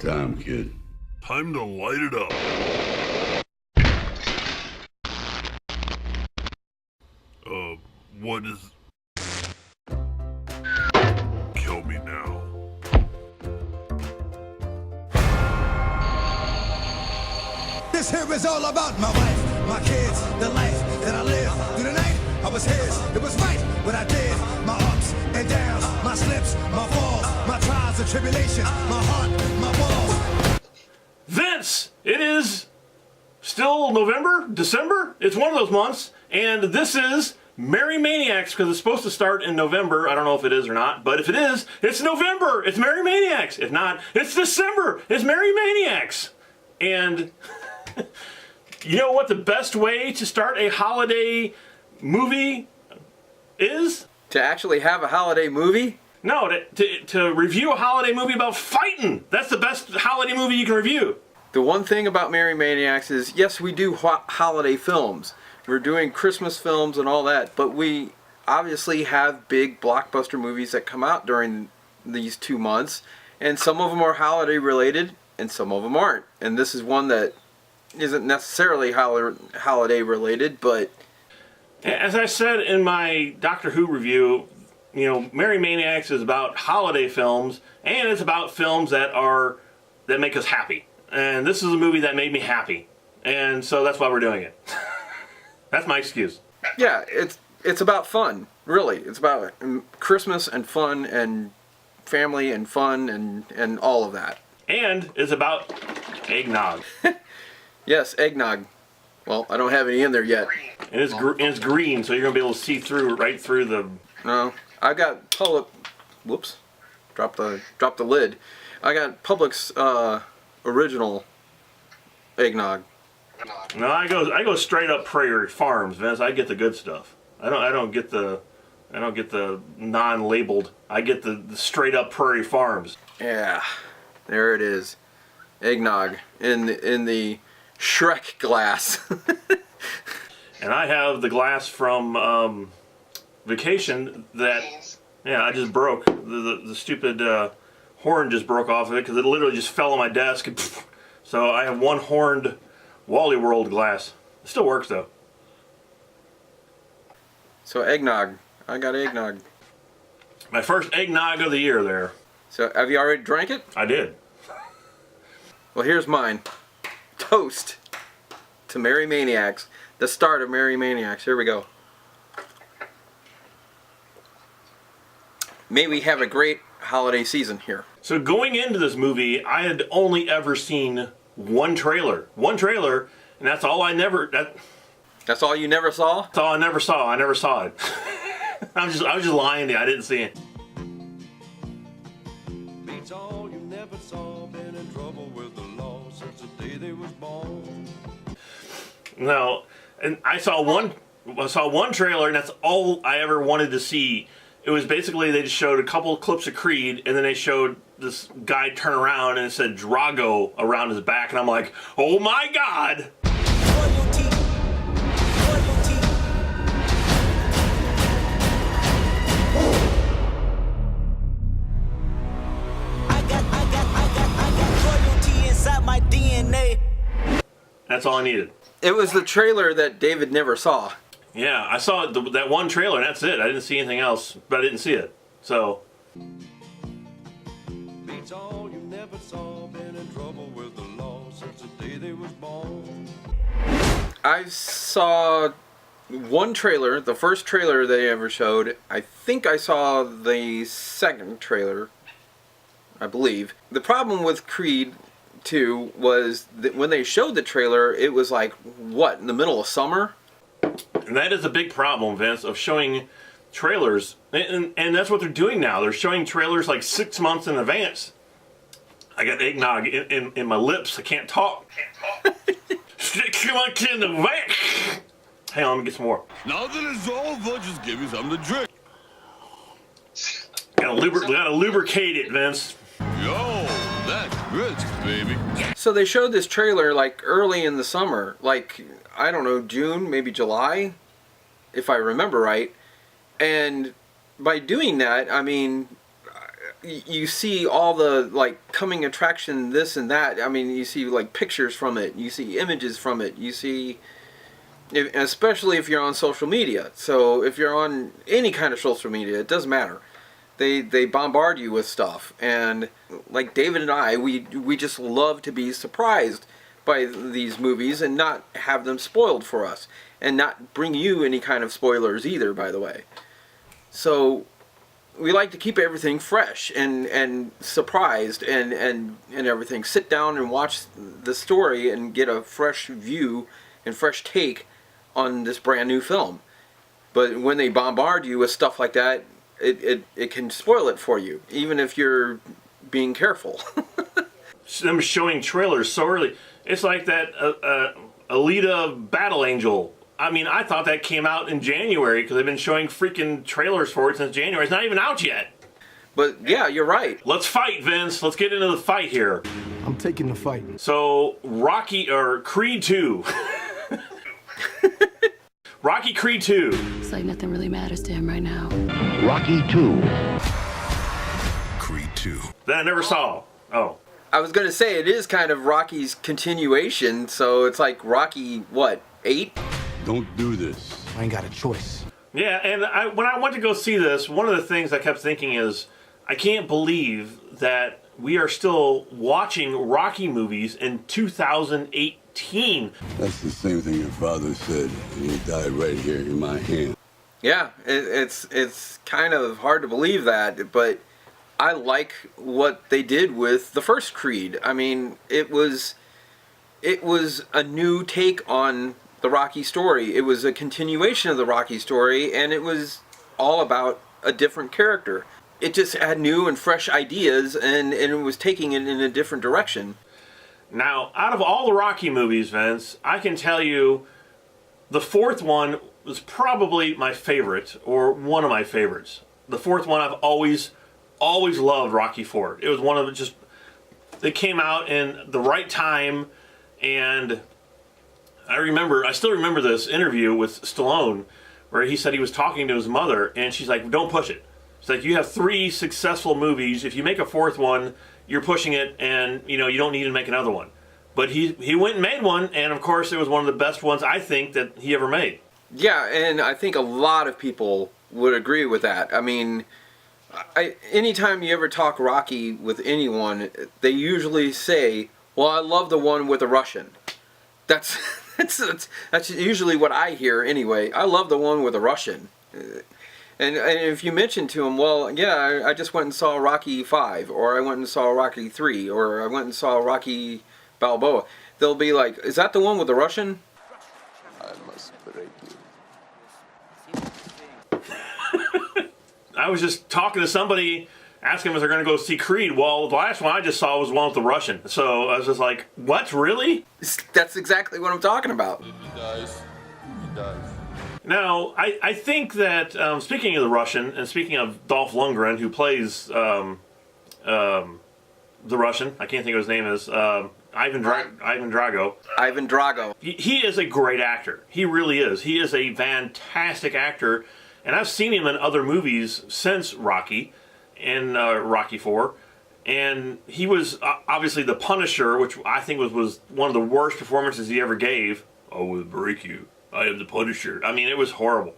time, kid. Time to light it up. What is... Kill me now. This here is all about my wife, my kids, the life that I live. Through the night, I was his. It was right what I did. My ups and downs, my slips, my falls, my trials and tribulations, my heart, my walls. Vince, it is still November, December. It's one of those months, and this is Merry Maniacs because it's supposed to start in November. I don't know if it is or not, but if it is, it's November. It's Merry Maniacs. If not, it's December. It's Merry Maniacs. And you know what the best way to start a holiday movie is? To actually have a holiday movie? No, to review a holiday movie about fighting. That's the best holiday movie you can review. The one thing about Merry Maniacs is, yes, we do holiday films. We're doing Christmas films and all that, but we obviously have big blockbuster movies that come out during these 2 months, and some of them are holiday related and some of them aren't. And this is one that isn't necessarily holiday related, but as I said in my Doctor Who review, you know, Merry Maniacs is about holiday films, and it's about films that make us happy. And this is a movie that made me happy, and so that's why we're doing it. That's my excuse. Yeah, it's about fun, really. It's about Christmas and fun and family and fun and all of that. And it's about eggnog. Yes, eggnog. Well, I don't have any in there yet. And it's green, so you're gonna be able to see right through the. No, I got Public. Whoops, drop the lid. I got Publix original eggnog. No, I go straight up Prairie Farms, Vince. I get the good stuff. I don't get the non-labeled. I get the straight up Prairie Farms. Yeah, there it is, eggnog in the Shrek glass. And I have the glass from Vacation that, yeah, I just broke. The stupid horn just broke off of it because it literally just fell on my desk. And so I have one horned Wally World glass. It still works though. So eggnog. I got eggnog. My first eggnog of the year there. So have you already drank it? I did. Well, here's mine. Toast to Merry Maniacs. The start of Merry Maniacs. Here we go. May we have a great holiday season here. So going into this movie, I had only ever seen one trailer, and that's all I never. That's all you never saw? That's all I never saw. I never saw it. I was just lying to you. I didn't see it. Beats all you never saw. Been in trouble with the law since the day they was born. No, and I saw one trailer, and that's all I ever wanted to see. It was basically they just showed a couple of clips of Creed, and then they showed this guy turn around and it said Drago around his back, and I'm like, oh my god! My DNA. That's all I needed. It was the trailer that David never saw. Yeah, I saw that one trailer, and that's it. I didn't see anything else, but I didn't see it. So. Beats all you never saw. Been in trouble with the law since the day they was born. I saw one trailer, the first trailer they ever showed. I think I saw the second trailer, I believe. The problem with Creed 2 was that when they showed the trailer, it was like, what, in the middle of summer? And that is a big problem, Vince, of showing trailers. And that's what they're doing now. They're showing trailers like 6 months in advance. I got eggnog in my lips. I can't talk. Come on, kid, in the back. Hang on, let me get some more. Now that it's over, just give me something to drink. Gotta lubricate it, Vince. Yo, that's rich, baby. So they showed this trailer like early in the summer, like, I don't know, June, maybe July, if I remember right. And by doing that, I mean, you see all the like coming attraction, this and that. I mean, you see like pictures from it, you see images from it, you see, especially if you're on social media. So if you're on any kind of social media, it doesn't matter. They bombard you with stuff, and like David and I, we just love to be surprised by these movies and not have them spoiled for us, and not bring you any kind of spoilers either, by the way. So we like to keep everything fresh and surprised and everything. Sit down and watch the story and get a fresh view and fresh take on this brand new film. But when they bombard you with stuff like that, it can spoil it for you, even if you're being careful. Them showing trailers so early. It's like that Alita Battle Angel. I mean, I thought that came out in January because they've been showing freaking trailers for it since January. It's not even out yet. But yeah, you're right. Let's fight, Vince. Let's get into the fight here. I'm taking the fight. So, Creed 2. Rocky Creed 2. It's like nothing really matters to him right now. Rocky 2. Creed 2. That I never saw. Oh. I was going to say, it is kind of Rocky's continuation, so it's like Rocky, what, 8? Don't do this. I ain't got a choice. Yeah, and when I went to go see this, one of the things I kept thinking is, I can't believe that we are still watching Rocky movies in 2018. That's the same thing your father said, and he died right here in my hand. Yeah, it's kind of hard to believe that, but I like what they did with the first Creed. I mean, it was a new take on the Rocky story. It was a continuation of the Rocky story, and it was all about a different character. It just had new and fresh ideas, and it was taking it in a different direction. Now, out of all the Rocky movies, Vince, I can tell you the fourth one was probably my favorite, or one of my favorites. The fourth one, I've always loved Rocky IV. It was one of the just, they came out in the right time, and I still remember this interview with Stallone where he said he was talking to his mother, and she's like, don't push it. It's like, you have 3 successful movies. If you make a fourth one, you're pushing it, and you don't need to make another one. But he went and made one, and of course it was one of the best ones I think that he ever made. Yeah, and I think a lot of people would agree with that. I mean, anytime you ever talk Rocky with anyone, they usually say, well, I love the one with the Russian. That's usually what I hear anyway. I love the one with the Russian. And if you mention to them, well, yeah, I just went and saw Rocky 5, or I went and saw Rocky 3, or I went and saw Rocky Balboa, they'll be like, is that the one with the Russian? I must break you. I was just talking to somebody, asking them if they're going to go see Creed. Well, the last one I just saw was the one with the Russian. So I was just like, what, really? That's exactly what I'm talking about. He dies. He dies. Now, I think that, speaking of the Russian, and speaking of Dolph Lundgren, who plays the Russian, I can't think of his name is, Ivan Drago. Ivan Drago. He is a great actor. He really is. He is a fantastic actor, and I've seen him in other movies since Rocky, in Rocky IV, and he was obviously the Punisher, which I think was one of the worst performances he ever gave. I will break you. I am the Punisher. I mean, it was horrible.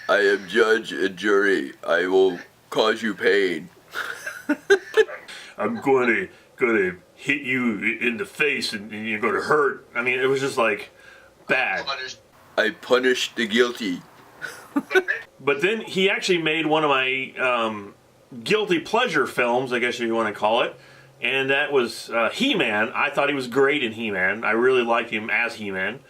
I am judge and jury. I will cause you pain. I'm going to hit you in the face and you're going to hurt. I mean, it was just like bad. I punish the guilty. But then he actually made one of my guilty pleasure films, I guess you want to call it, and that was He-Man. I thought he was great in He-Man. I really liked him as He-Man.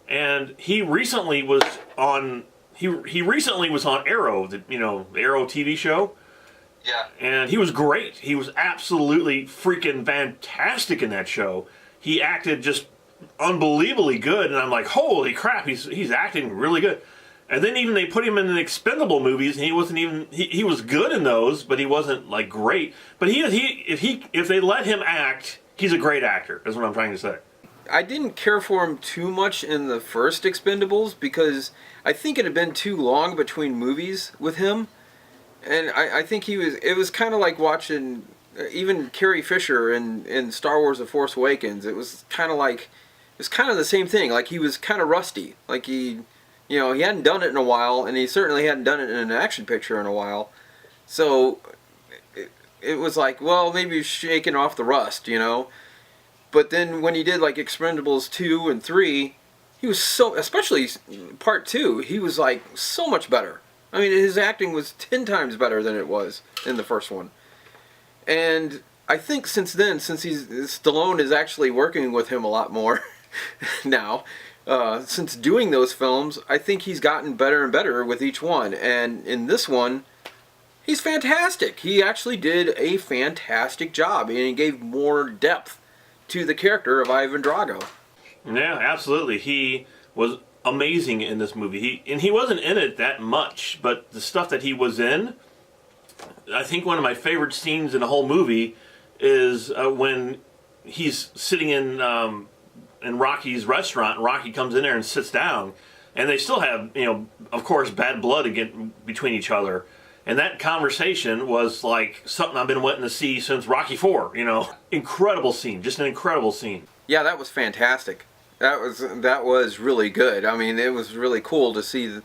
And he recently was on Arrow, the Arrow TV show. Yeah. And he was great. He was absolutely freaking fantastic in that show. He acted just unbelievably good, and I'm like, holy crap, he's acting really good. And then even they put him in the Expendable movies, and he wasn't even he was good in those, but he wasn't like great. But if they let him act, he's a great actor. Is what I'm trying to say. I didn't care for him too much in the first Expendables because I think it had been too long between movies with him. And I think it was kind of like watching even Carrie Fisher in Star Wars: The Force Awakens. It was kind of the same thing. Like, he was kind of rusty. Like, he hadn't done it in a while, and he certainly hadn't done it in an action picture in a while. So it was like, well, maybe he's shaking off the rust, But then when he did like Expendables 2 and 3, he was especially part 2, he was like so much better. I mean, his acting was 10 times better than it was in the first one. And I think since then, since Stallone is actually working with him a lot more now, since doing those films, I think he's gotten better and better with each one. And in this one, he's fantastic. He actually did a fantastic job, and he gave more depth to the character of Ivan Drago. Yeah, absolutely. He was amazing in this movie. He wasn't in it that much, but the stuff that he was in, I think one of my favorite scenes in the whole movie is when he's sitting in Rocky's restaurant, and Rocky comes in there and sits down, and they still have, of course, bad blood between each other. And that conversation was like something I've been wanting to see since Rocky IV, Incredible scene, just an incredible scene. Yeah, that was fantastic. That was really good. I mean, it was really cool to see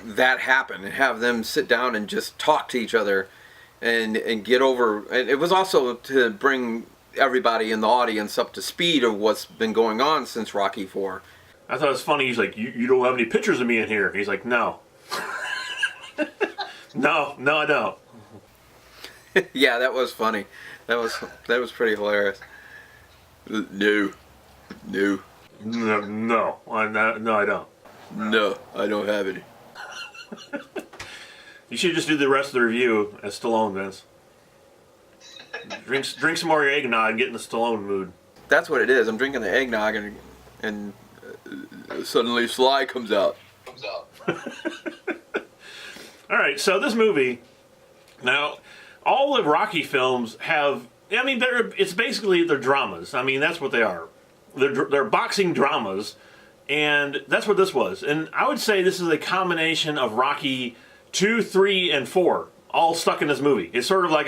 that happen and have them sit down and just talk to each other and get over. And it was also to bring everybody in the audience up to speed of what's been going on since Rocky IV. I thought it was funny. He's like, you don't have any pictures of me in here. He's like, no. No, I don't. Yeah, that was funny. That was pretty hilarious. No. No, I don't. No, I don't have any. You should just do the rest of the review as Stallone, Vince. Drink some more of your eggnog and get in the Stallone mood. That's what it is. I'm drinking the eggnog and Suddenly Sly comes out. All right, so this movie, now, all the Rocky films have, it's basically they're dramas. I mean, that's what they are. They're boxing dramas, and that's what this was. And I would say this is a combination of Rocky 2, 3, and 4, all stuck in this movie. It's sort of like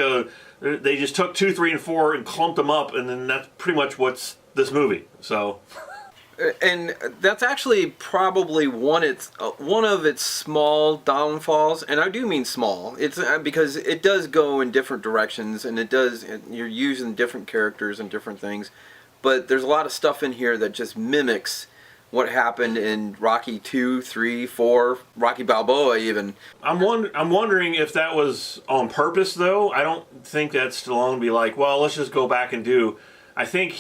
they just took 2, 3, and 4 and clumped them up, and then that's pretty much what's this movie. So... And that's actually probably one of its small downfalls, and I do mean small. It's because it does go in different directions, and you're using different characters and different things, but there's a lot of stuff in here that just mimics what happened in Rocky 2, 3, 4, Rocky Balboa even. I'm wondering if that was on purpose, though. I don't think that Stallone be like, well, let's just go back and do. I think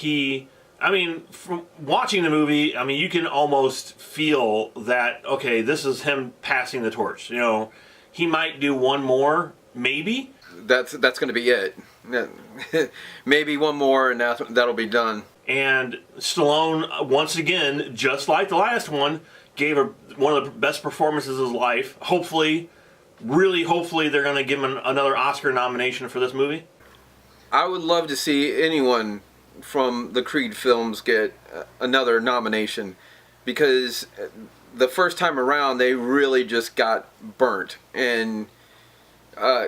from watching the movie, you can almost feel that, okay, this is him passing the torch. He might do one more, maybe. That's going to be it. Maybe one more, and that'll be done. And Stallone, once again, just like the last one, gave one of the best performances of his life. Hopefully, they're going to give him another Oscar nomination for this movie. I would love to see anyone from the Creed films get another nomination, because the first time around they really just got burnt, and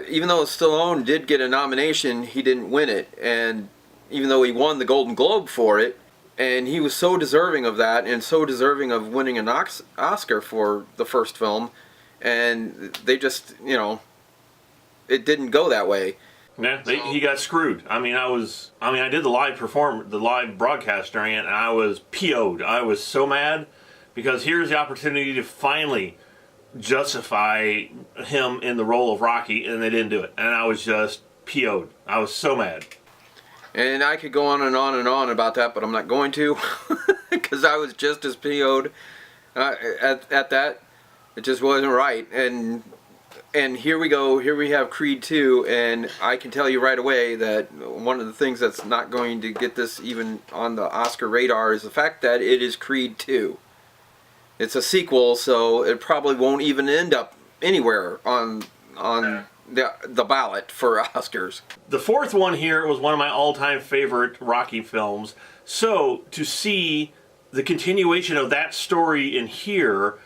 even though Stallone did get a nomination, he didn't win it, and even though he won the Golden Globe for it, and he was so deserving of that and so deserving of winning an Oscar for the first film, and they just, it didn't go that way. Yeah, he got screwed. I did the live broadcast during it, and I was PO'd. I was so mad, because here's the opportunity to finally justify him in the role of Rocky, and they didn't do it. And I was just PO'd. I was so mad. And I could go on and on and on about that, but I'm not going to, because I was just as PO'd at that. It just wasn't right. And here we go, here we have Creed 2, and I can tell you right away that one of the things that's not going to get this even on the Oscar radar is the fact that it is Creed 2. It's a sequel, so it probably won't even end up anywhere on the ballot for Oscars. The fourth one here was one of my all-time favorite Rocky films, so to see the continuation of that story in here,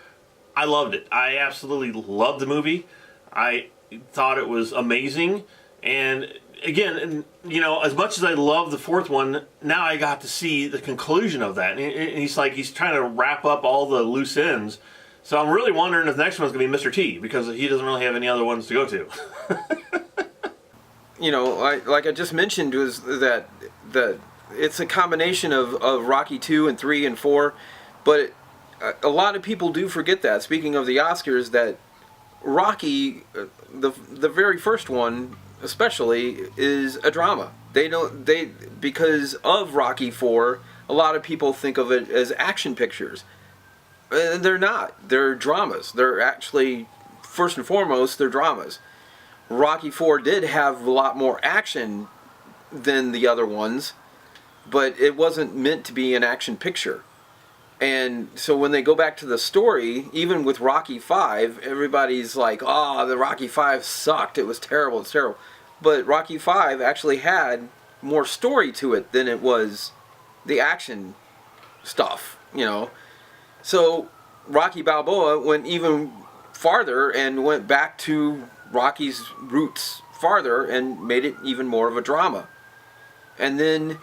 I loved it. I absolutely loved the movie. I thought it was amazing. And again, you know, as much as I love the fourth one, now I got to see the conclusion of that. And he's trying to wrap up all the loose ends. So I'm really wondering if the next one's going to be Mr. T, because he doesn't really have any other ones to go to. You know, like I just mentioned, was that it's a combination of Rocky 2 and 3 and 4, but a lot of people do forget that. Speaking of the Oscars, that Rocky, the very first one especially, is a drama. Because of Rocky 4, a lot of people think of it as action pictures. And they're not. They're dramas. They're actually, first and foremost, they're dramas. Rocky 4 did have a lot more action than the other ones, but it wasn't meant to be an action picture. And so when they go back to the story, even with Rocky 5, everybody's like, oh, the Rocky 5 sucked. It was terrible. It's terrible. But Rocky 5 actually had more story to it than it was the action stuff, you know. So Rocky Balboa went even farther and went back to Rocky's roots farther and made it even more of a drama. And then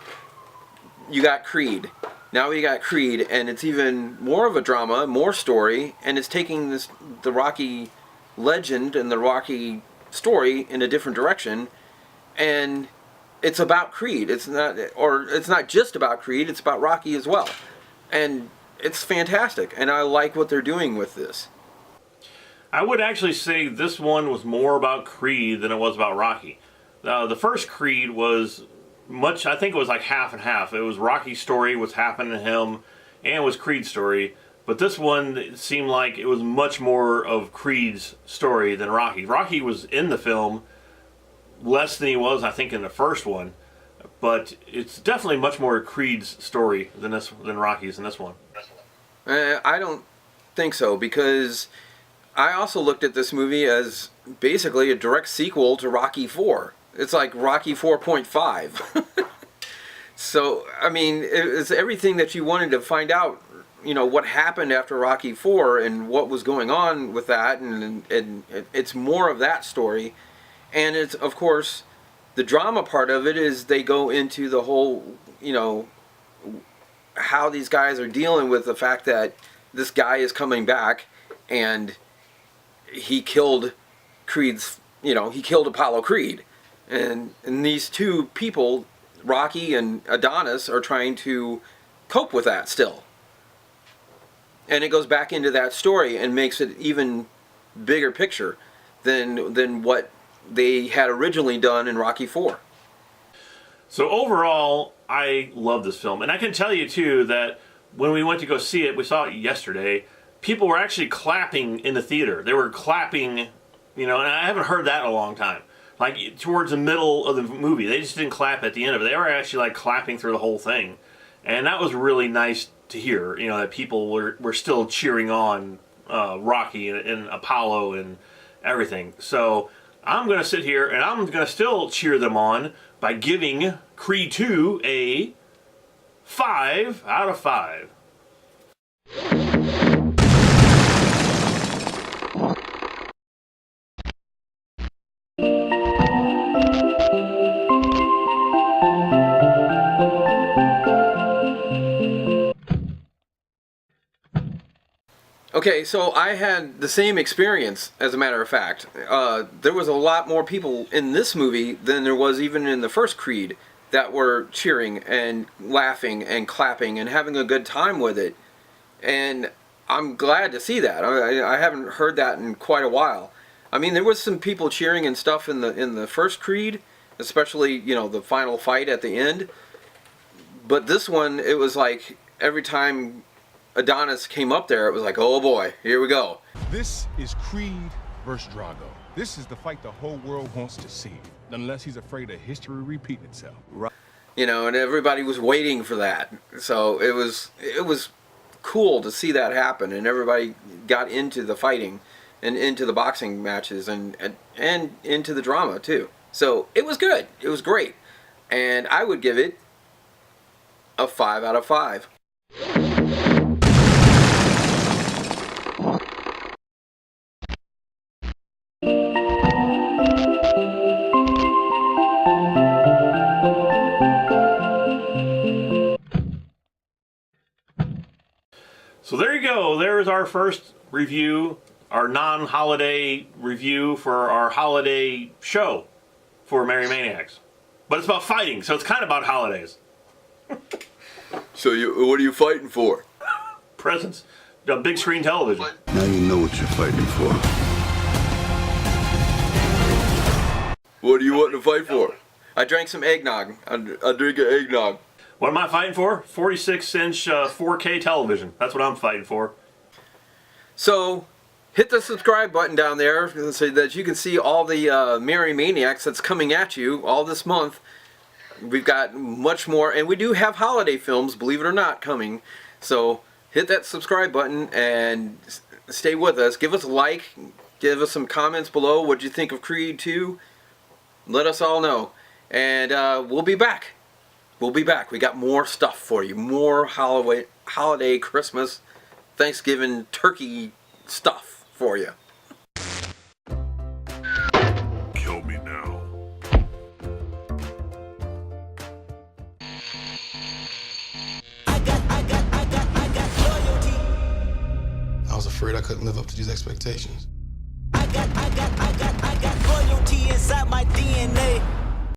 you got Creed. Now we got Creed, and it's even more of a drama, more story, and it's taking the Rocky legend and the Rocky story in a different direction. And it's about Creed. It's not just about Creed, it's about Rocky as well. And it's fantastic, and I like what they're doing with this. I would actually say this one was more about Creed than it was about Rocky. The first Creed was much, I think it was like half and half. It was Rocky's story, what's happened to him, and it was Creed's story. But this one, it seemed like it was much more of Creed's story than Rocky. Rocky was in the film less than he was, I think, in the first one. But it's definitely much more Creed's story than Rocky's in this one. I don't think so, because I also looked at this movie as basically a direct sequel to Rocky 4. It's like Rocky 4.5. So, I mean, it's everything that you wanted to find out, you know, what happened after Rocky 4 and what was going on with that, and it's more of that story. And it's, of course, the drama part of it is they go into the whole, you know, how these guys are dealing with the fact that this guy is coming back and he killed Creed's, you know, he killed Apollo Creed. And these two people, Rocky and Adonis, are trying to cope with that still. And it goes back into that story and makes it even bigger picture than what they had originally done in Rocky 4. So overall, I love this film. And I can tell you, too, that when we went to go see it, we saw it yesterday, people were actually clapping in the theater. They were clapping, you know, and I haven't heard that in a long time. Like, towards the middle of the movie. They just didn't clap at the end of it. They were actually, like, clapping through the whole thing. And that was really nice to hear, you know, that people were still cheering on Rocky and Apollo and everything. So I'm going to sit here and I'm going to still cheer them on by giving Creed 2 a 5 out of 5. Okay, so I had the same experience, as a matter of fact. There was a lot more people in this movie than there was even in the first Creed that were cheering and laughing and clapping and having a good time with it. And I'm glad to see that. I haven't heard that in quite a while. I mean, there was some people cheering and stuff in the first Creed, especially, you know, the final fight at the end. But this one, it was like every time Adonis came up there, it was like, oh boy, here we go. This is Creed versus Drago. This is the fight the whole world wants to see, unless he's afraid of history repeating itself. You know, and everybody was waiting for that. So it was cool to see that happen, and everybody got into the fighting and into the boxing matches and into the drama too. So it was good. It was great. And I would give it a 5 out of 5. our first review, our non-holiday review for our holiday show for Merry Maniacs. But it's about fighting, so it's kind of about holidays. So what are you fighting for? Presents. A big screen television. Now you know what you're fighting for. What do you want to fight for? I drank some eggnog. I drink an eggnog. What am I fighting for? 46-inch 4K television. That's what I'm fighting for. So, hit the subscribe button down there so that you can see all the Merry Maniacs that's coming at you all this month. We've got much more, and we do have holiday films, believe it or not, coming. So, hit that subscribe button and stay with us. Give us a like. Give us some comments below. What you think of Creed 2? Let us all know. And we'll be back. We'll be back. We got more stuff for you. More holiday, Christmas, Thanksgiving, turkey stuff for you. Kill me now. I was afraid I couldn't live up to these expectations. I got loyalty inside my DNA.